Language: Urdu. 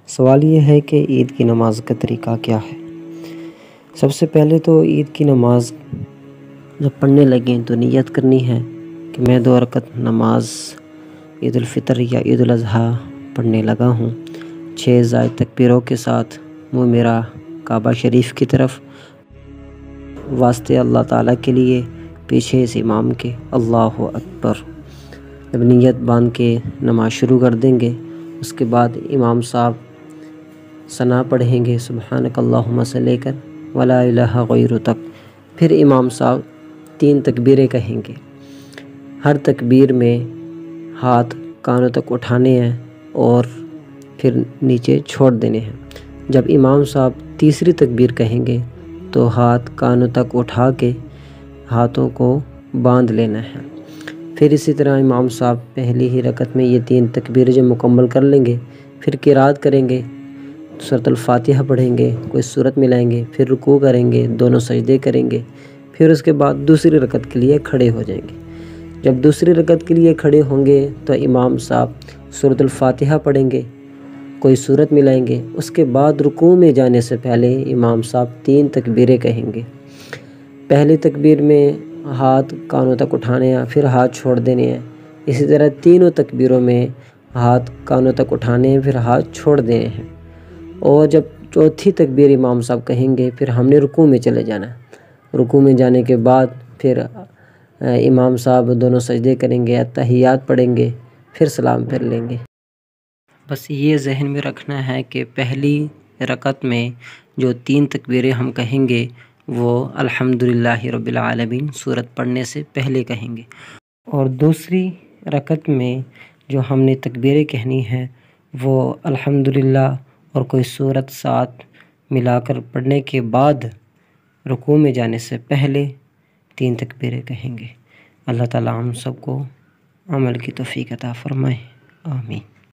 سوال یہ ہے کہ عید کی نماز کا طریقہ کیا ہے؟ سب سے پہلے تو عید کی نماز جب پڑھنے لگیں تو نیت کرنی ہے کہ میں 2 رکعت نماز عید الفطر یا عید الاضحیٰ پڑھنے لگا ہوں۔ 6 زائد تکبیروں کے ساتھ منہ میرا کعبہ شریف کی طرف، واسطے اللہ تعالیٰ کے لیے، پیچھے اس امام کے اللہ اکبر۔ جب نیت باندھ کے نماز شروع کر دیں گے، اس کے بعد امام صاحب ثنا پڑھیں گے سبحانک اللہم سے لے کر ولا الہ غیرک تک۔ پھر امام صاحب 3 تکبیریں کہیں گے۔ ہر تکبیر میں ہاتھ کانوں تک اٹھانے ہیں اور پھر نیچے چھوڑ دینے ہیں۔ جب امام صاحب تیسری تکبیر کہیں گے تو ہاتھ کانوں تک اٹھا کے ہاتھوں کو باندھ لینا ہے۔ پھر اسی طرح امام صاحب پہلی ہی رکعت میں یہ 3 تکبیریں جب مکمل کر لیں گے، پھر قرات کریں گے، سورۃ الفاتحہ پڑھیں گے، کوئی سورت ملائیں گے، پھر رکوع کریں گے، دونوں سجدے کریں گے، پھر اس کے بعد دوسری رکعت کے لیے کھڑے ہو جائیں گے۔ جب دوسری رکعت کے لیے کھڑے ہوں گے تو امام صاحب سورۃ الفاتحہ پڑھیں گے، کوئی سورت ملائیں گے، اس کے بعد رکوع میں جانے سے پہلے امام صاحب 3 تکبیریں کہیں گے۔ پہلی تکبیر میں ہاتھ کانوں تک اٹھانے ہیں، پھر ہاتھ چھوڑ دینے ہیں۔ اسی طرح تینوں تکبیروں میں ہاتھ کانوں تک اٹھانے ہیں، پھر ہاتھ چھوڑ دینے ہیں۔ اور جب چوتھی تکبیر امام صاحب کہیں گے، پھر ہم نے رکوع میں چلے جانا ہے۔ رکوع میں جانے کے بعد پھر امام صاحب دونوں سجدے کریں گے، تحیات پڑھیں گے، پھر سلام پھر لیں گے۔ بس یہ ذہن میں رکھنا ہے کہ پہلی رکعت میں جو 3 تکبیریں ہم کہیں گے وہ الحمدللہ رب العالمین سورت پڑھنے سے پہلے کہیں گے، اور دوسری رکعت میں جو ہم نے تکبیریں کہنی ہیں وہ الحمدللہ اور کوئی سورت ساتھ ملا کر پڑھنے کے بعد رکوع میں جانے سے پہلے 3 تکبیریں کہیں گے۔ اللہ تعالیٰ ہم سب کو عمل کی توفیق عطا فرمائے، آمین۔